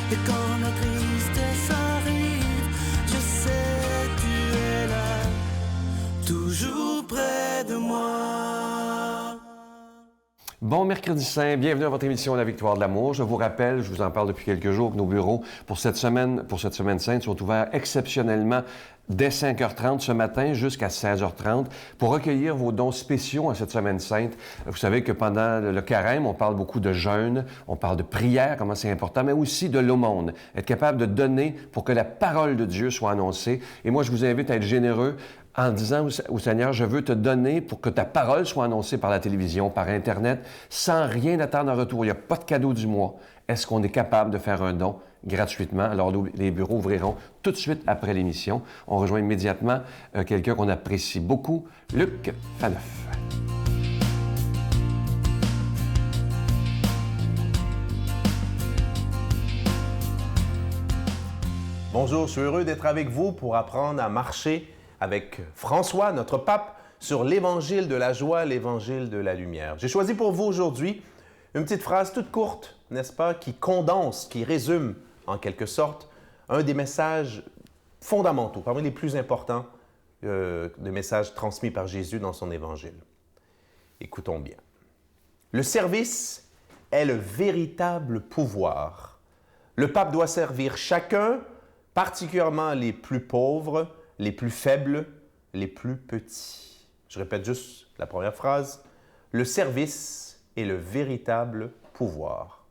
Et quand la tristesse arrive, je sais tu es là, toujours près de moi. Bon mercredi saint, bienvenue à votre émission La Victoire de l'amour. Je vous rappelle, je vous en parle depuis quelques jours, que nos bureaux pour cette semaine sainte sont ouverts exceptionnellement dès 5h30 ce matin jusqu'à 16h30 pour recueillir vos dons spéciaux en cette semaine sainte. Vous savez que pendant le carême, on parle beaucoup de jeûne, on parle de prière, comment c'est important, mais aussi de l'aumône. Être capable de donner pour que la parole de Dieu soit annoncée. Et moi, je vous invite à être généreux en disant au Seigneur, je veux te donner pour que ta parole soit annoncée par la télévision, par Internet, sans rien attendre en retour. Il n'y a pas de cadeau du mois. Est-ce qu'on est capable de faire un don gratuitement? Alors, les bureaux ouvriront tout de suite après l'émission. On rejoint immédiatement quelqu'un qu'on apprécie beaucoup, Luc Faneuf. Bonjour, je suis heureux d'être avec vous pour apprendre à marcher avec François, notre pape, sur l'Évangile de la joie, l'Évangile de la lumière. J'ai choisi pour vous aujourd'hui une petite phrase toute courte, n'est-ce pas, qui condense, qui résume en quelque sorte un des messages fondamentaux, parmi les plus importants des messages transmis par Jésus dans son Évangile. Écoutons bien. Le service est le véritable pouvoir. Le pape doit servir chacun, particulièrement les plus pauvres, les plus faibles, les plus petits. Je répète juste la première phrase. Le service est le véritable pouvoir.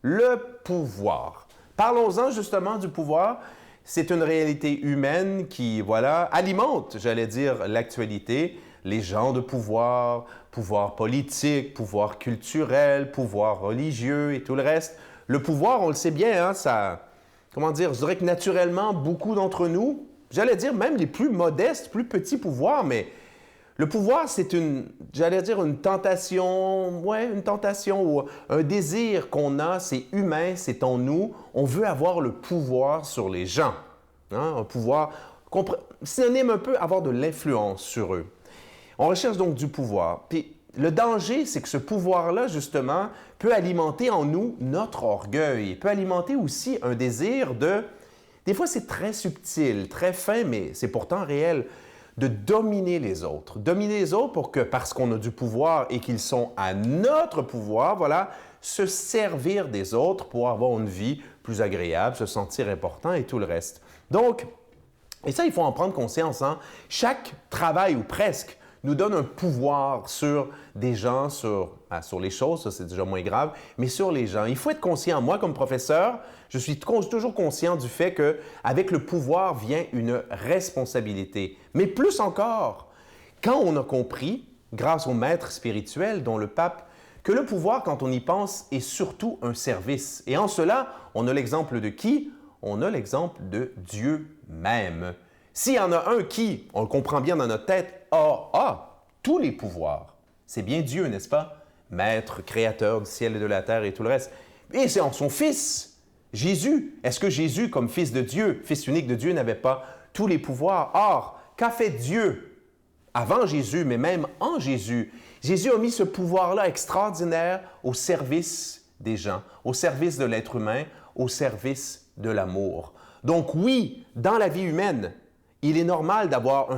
Le pouvoir. Parlons-en justement du pouvoir. C'est une réalité humaine qui, alimente, j'allais dire, l'actualité. Les gens de pouvoir, pouvoir politique, pouvoir culturel, pouvoir religieux et tout le reste. Le pouvoir, on le sait bien, je dirais que naturellement, beaucoup d'entre nous, j'allais dire même les plus modestes, plus petits pouvoirs, mais le pouvoir, c'est une tentation, une tentation ou un désir qu'on a, c'est humain, c'est en nous. On veut avoir le pouvoir sur les gens, un pouvoir, synonyme un peu, avoir de l'influence sur eux. On recherche donc du pouvoir. Puis le danger, c'est que ce pouvoir-là, justement, peut alimenter en nous notre orgueil, peut alimenter aussi un désir de... Des fois, c'est très subtil, très fin, mais c'est pourtant réel, de dominer les autres. Dominer les autres parce qu'on a du pouvoir et qu'ils sont à notre pouvoir, se servir des autres pour avoir une vie plus agréable, se sentir important et tout le reste. Donc, et ça, il faut en prendre conscience. Chaque travail, ou presque, nous donne un pouvoir sur des gens, sur les choses, ça c'est déjà moins grave, mais sur les gens. Il faut être conscient. Moi, comme professeur, je suis toujours conscient du fait qu'avec le pouvoir vient une responsabilité. Mais plus encore, quand on a compris, grâce au maître spirituel, dont le pape, que le pouvoir, quand on y pense, est surtout un service. Et en cela, on a l'exemple de qui? On a l'exemple de Dieu même. S'il y en a un qui, on le comprend bien dans notre tête, a tous les pouvoirs, c'est bien Dieu, n'est-ce pas? Maître, créateur du ciel et de la terre et tout le reste. Et c'est en son Fils, Jésus. Est-ce que Jésus, comme Fils de Dieu, Fils unique de Dieu, n'avait pas tous les pouvoirs? Or, qu'a fait Dieu avant Jésus, mais même en Jésus? Jésus a mis ce pouvoir-là extraordinaire au service des gens, au service de l'être humain, au service de l'amour. Donc oui, dans la vie humaine, il est normal d'avoir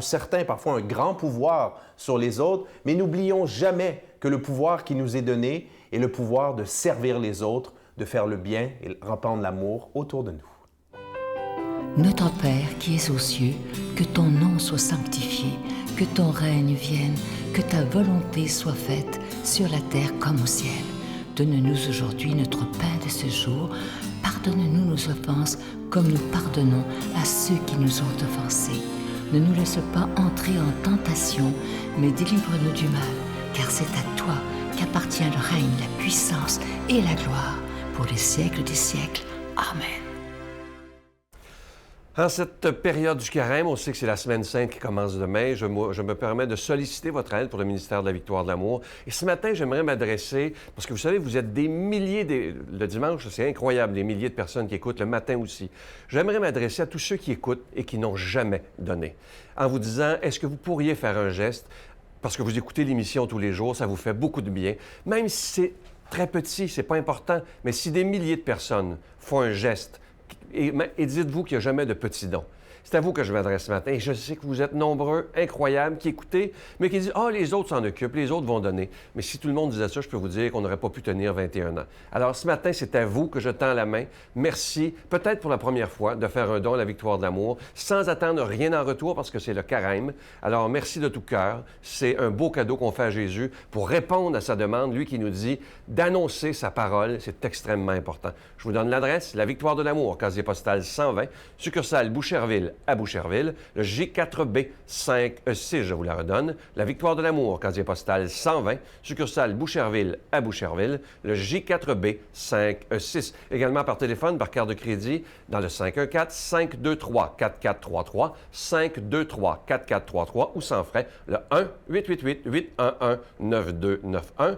parfois un grand pouvoir sur les autres, mais n'oublions jamais que le pouvoir qui nous est donné est le pouvoir de servir les autres, de faire le bien et répandre l'amour autour de nous. Notre Père qui es aux cieux, que ton nom soit sanctifié, que ton règne vienne, que ta volonté soit faite sur la terre comme au ciel. Donne-nous aujourd'hui notre pain de ce jour. Pardonne-nous nos offenses comme nous pardonnons à ceux qui nous ont offensés. Ne nous laisse pas entrer en tentation, mais délivre-nous du mal, car c'est à toi qu'appartient le règne, la puissance et la gloire pour les siècles des siècles. Amen. En cette période du carême, on sait que c'est la semaine sainte qui commence demain. Je me permets de solliciter votre aide pour le ministère de la Victoire de l'amour. Et ce matin, j'aimerais m'adresser, parce que vous savez, vous êtes des milliers, le dimanche, c'est incroyable, des milliers de personnes qui écoutent, le matin aussi. J'aimerais m'adresser à tous ceux qui écoutent et qui n'ont jamais donné, en vous disant, est-ce que vous pourriez faire un geste, parce que vous écoutez l'émission tous les jours, ça vous fait beaucoup de bien, même si c'est très petit, c'est pas important. Mais si des milliers de personnes font un geste, et dites-vous qu'il n'y a jamais de petits dons. C'est à vous que je m'adresse ce matin. Et je sais que vous êtes nombreux, incroyables, qui écoutez, mais qui disent « Ah, les autres s'en occupent, les autres vont donner. » Mais si tout le monde disait ça, je peux vous dire qu'on n'aurait pas pu tenir 21 ans. Alors, ce matin, c'est à vous que je tends la main. Merci, peut-être pour la première fois, de faire un don à la victoire de l'amour, sans attendre rien en retour, parce que c'est le carême. Alors, merci de tout cœur. C'est un beau cadeau qu'on fait à Jésus pour répondre à sa demande, lui qui nous dit d'annoncer sa parole. C'est extrêmement important. Je vous donne l'adresse, la victoire de l'amour, casier postal 120, succursale Boucherville à Boucherville, le J4B 5E6, je vous la redonne. La victoire de l'amour, casier postal 120, succursale Boucherville à Boucherville, le J4B 5E6. Également par téléphone, par carte de crédit, dans le 514-523-4433, 523-4433 ou sans frais, le 1-888-811-9291,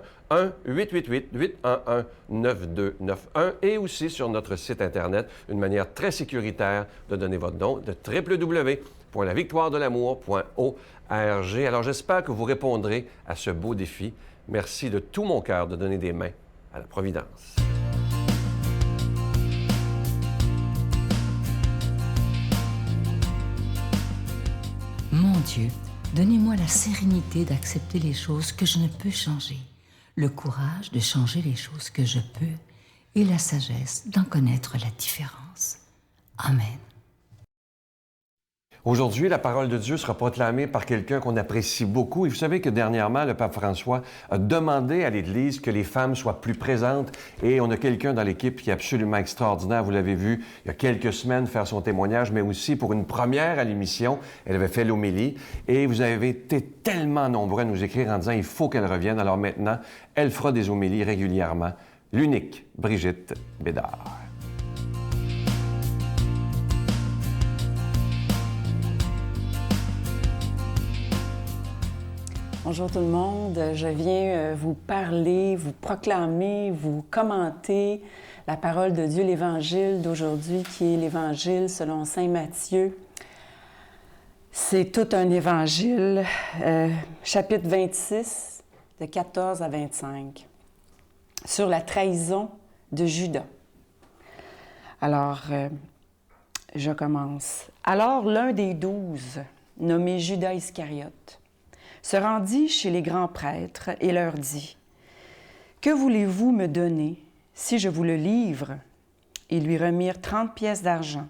1-888-811-9291 et aussi sur notre site Internet, une manière très sécuritaire de donner votre don, de www.lavictoiredelamour.org. Alors j'espère que vous répondrez à ce beau défi. Merci de tout mon cœur de donner des mains à la Providence. Mon Dieu, donnez-moi la sérénité d'accepter les choses que je ne peux changer, le courage de changer les choses que je peux et la sagesse d'en connaître la différence. Amen. Aujourd'hui, la parole de Dieu sera proclamée par quelqu'un qu'on apprécie beaucoup. Et vous savez que dernièrement, le pape François a demandé à l'Église que les femmes soient plus présentes. Et on a quelqu'un dans l'équipe qui est absolument extraordinaire. Vous l'avez vu il y a quelques semaines faire son témoignage, mais aussi pour une première à l'émission. Elle avait fait l'homélie. Et vous avez été tellement nombreux à nous écrire en disant il faut qu'elle revienne. Alors maintenant, elle fera des homélies régulièrement. L'unique Brigitte Bédard. Bonjour tout le monde, je viens vous parler, vous proclamer, vous commenter la parole de Dieu, l'Évangile d'aujourd'hui qui est l'Évangile selon saint Matthieu. C'est tout un évangile, chapitre 26, de 14 à 25, sur la trahison de Judas. Alors, je commence. Alors, l'un des 12, nommé Judas Iscariote, se rendit chez les grands prêtres et leur dit « Que voulez-vous me donner si je vous le livre? » Ils lui remirent 30 pièces d'argent.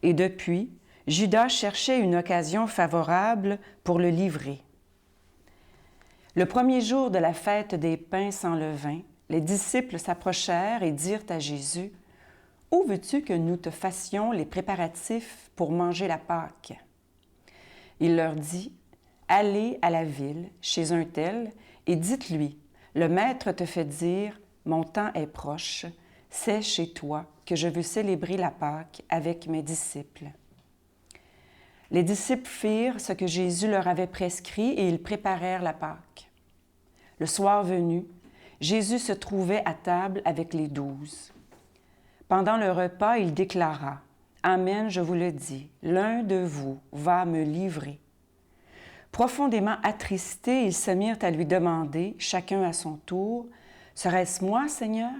Et depuis, Judas cherchait une occasion favorable pour le livrer. Le premier jour de la fête des pains sans levain, les disciples s'approchèrent et dirent à Jésus « Où veux-tu que nous te fassions les préparatifs pour manger la Pâque? » Il leur dit « Allez à la ville, chez un tel, et dites-lui, le maître te fait dire, mon temps est proche, c'est chez toi que je veux célébrer la Pâque avec mes disciples. » Les disciples firent ce que Jésus leur avait prescrit et ils préparèrent la Pâque. Le soir venu, Jésus se trouvait à table avec les 12. Pendant le repas, il déclara, « Amen, je vous le dis, l'un de vous va me livrer. » Profondément attristés, ils se mirent à lui demander, chacun à son tour, « Serait-ce moi, Seigneur? »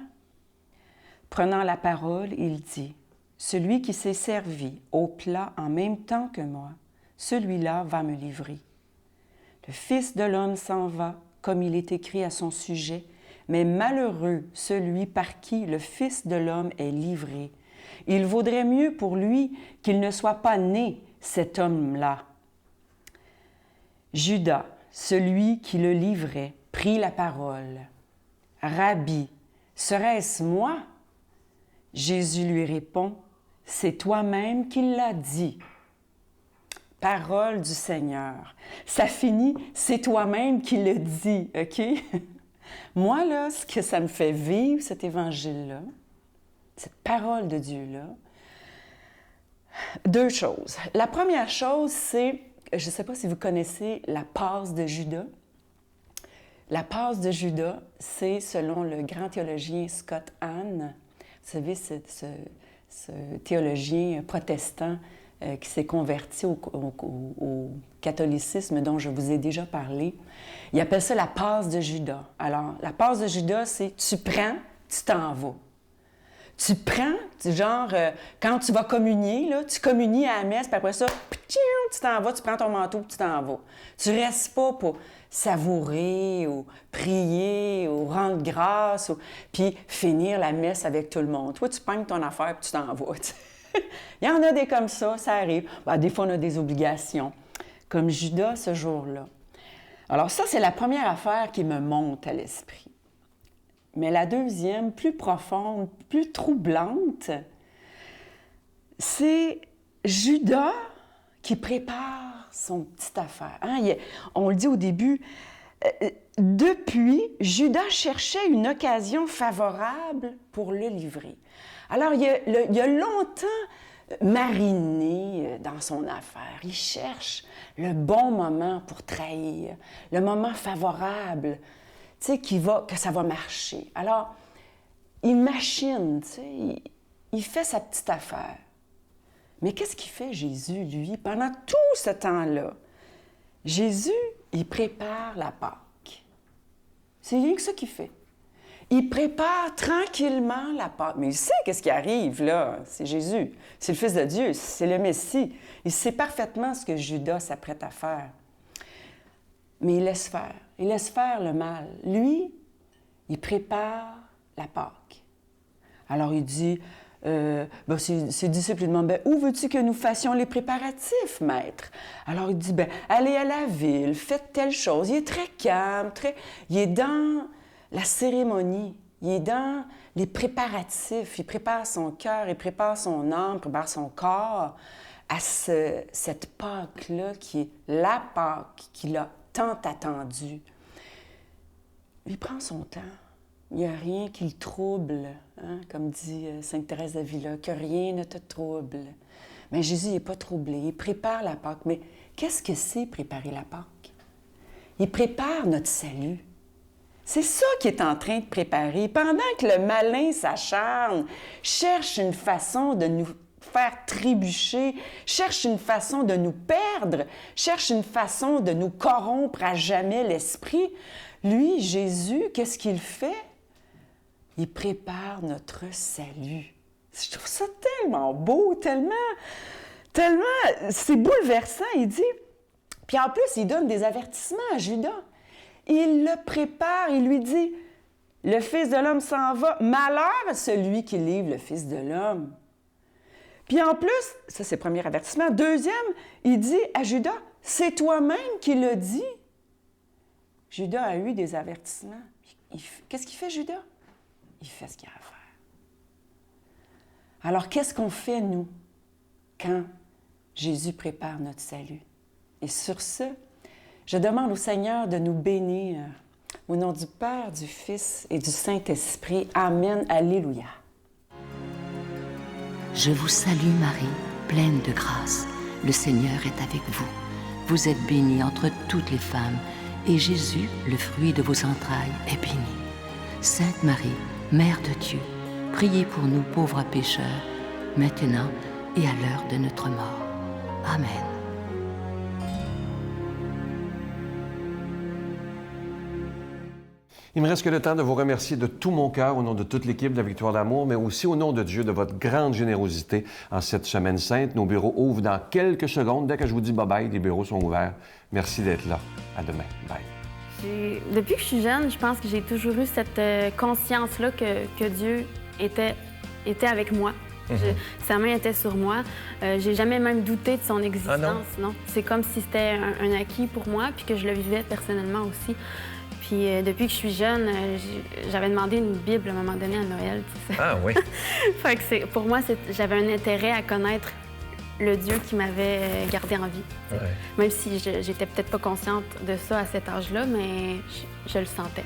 Prenant la parole, il dit, « Celui qui s'est servi au plat en même temps que moi, celui-là va me livrer. Le Fils de l'homme s'en va, comme il est écrit à son sujet, mais malheureux celui par qui le Fils de l'homme est livré. Il vaudrait mieux pour lui qu'il ne soit pas né, cet homme-là. » Judas, celui qui le livrait, prit la parole. « Rabbi, serait-ce moi? » Jésus lui répond, « C'est toi-même qui l'as dit. » Parole du Seigneur. Ça finit, c'est toi-même qui le dis, OK? Moi, là, ce que ça me fait vivre, cet évangile-là, cette parole de Dieu-là, deux choses. La première chose, c'est, je ne sais pas si vous connaissez la passe de Judas. La passe de Judas, c'est, selon le grand théologien Scott Hahn, vous savez, ce théologien protestant qui s'est converti au catholicisme dont je vous ai déjà parlé. Il appelle ça la passe de Judas. Alors, la passe de Judas, c'est tu prends, tu t'en vas. Tu prends, quand tu vas communier, là, tu communies à la messe, puis après ça, tu t'en vas, tu prends ton manteau, puis tu t'en vas. Tu restes pas pour savourer ou prier ou rendre grâce, puis finir la messe avec tout le monde. Toi, tu pognes ton affaire, puis tu t'en vas. Il y en a des comme ça arrive. Ben, des fois, on a des obligations, comme Judas ce jour-là. Alors ça, c'est la première affaire qui me monte à l'esprit. Mais la deuxième, plus profonde, plus troublante, c'est Judas qui prépare son petite affaire. Hein? On le dit au début, depuis, Judas cherchait une occasion favorable pour le livrer. Alors, il a longtemps mariné dans son affaire. Il cherche le bon moment pour trahir, le moment favorable, tu sais, que ça va marcher. Alors, il machine, tu sais, il fait sa petite affaire. Mais qu'est-ce qu'il fait, Jésus, lui, pendant tout ce temps-là? Jésus, il prépare la Pâque. C'est rien que ça qu'il fait. Il prépare tranquillement la Pâque. Mais il sait qu'est-ce qui arrive, là. C'est Jésus. C'est le Fils de Dieu. C'est le Messie. Il sait parfaitement ce que Judas s'apprête à faire. Mais il laisse faire. Il laisse faire le mal. Lui, il prépare la Pâque. Alors, il dit, ses disciples lui demandent, où veux-tu que nous fassions les préparatifs, maître? Alors, il dit, allez à la ville, faites telle chose. Il est très calme, il est dans la cérémonie, il est dans les préparatifs. Il prépare son cœur, il prépare son âme, il prépare son corps à cette Pâque-là qui est la Pâque qu'il a tant attendue. Il prend son temps. Il n'y a rien qui le trouble, hein, comme dit Sainte Thérèse d'Avila, que rien ne te trouble. Mais Jésus n'est pas troublé. Il prépare la Pâque. Mais qu'est-ce que c'est préparer la Pâque? Il prépare notre salut. C'est ça qu'il est en train de préparer. Pendant que le malin s'acharne, cherche une façon de nous faire trébucher, cherche une façon de nous perdre, cherche une façon de nous corrompre à jamais l'esprit, lui, Jésus, qu'est-ce qu'il fait? Il prépare notre salut. Je trouve ça tellement beau, tellement, c'est bouleversant, il dit. Puis en plus, il donne des avertissements à Judas. Il le prépare, il lui dit, le Fils de l'homme s'en va, malheur à celui qui livre le Fils de l'homme. Puis en plus, ça c'est le premier avertissement. Deuxième, il dit à Judas, c'est toi-même qui le dis. Judas a eu des avertissements. Qu'est-ce qu'il fait, Judas? Il fait ce qu'il a à faire. Alors, qu'est-ce qu'on fait, nous, quand Jésus prépare notre salut? Et sur ce, je demande au Seigneur de nous bénir. Au nom du Père, du Fils et du Saint-Esprit. Amen. Alléluia. Je vous salue Marie, pleine de grâce. Le Seigneur est avec vous. Vous êtes bénie entre toutes les femmes, et Jésus, le fruit de vos entrailles, est béni. Sainte Marie, Mère de Dieu, priez pour nous pauvres pécheurs, maintenant et à l'heure de notre mort. Amen. Il me reste que le temps de vous remercier de tout mon cœur au nom de toute l'équipe de la Victoire d'Amour, mais aussi au nom de Dieu, de votre grande générosité en cette semaine sainte. Nos bureaux ouvrent dans quelques secondes. Dès que je vous dis bye-bye, les bureaux sont ouverts. Merci d'être là. À demain. Bye. Depuis que je suis jeune, je pense que j'ai toujours eu cette conscience-là que Dieu était avec moi. Sa main était sur moi. J'ai jamais même douté de son existence. Ah non? C'est comme si c'était un acquis pour moi, puis que je le vivais personnellement aussi. Puis depuis que je suis jeune, j'avais demandé une Bible à un moment donné à Noël. Tu sais. Ah oui? Fait que pour moi, j'avais un intérêt à connaître le Dieu qui m'avait gardé en vie. Ouais. Même si j'étais peut-être pas consciente de ça à cet âge-là, mais je le sentais.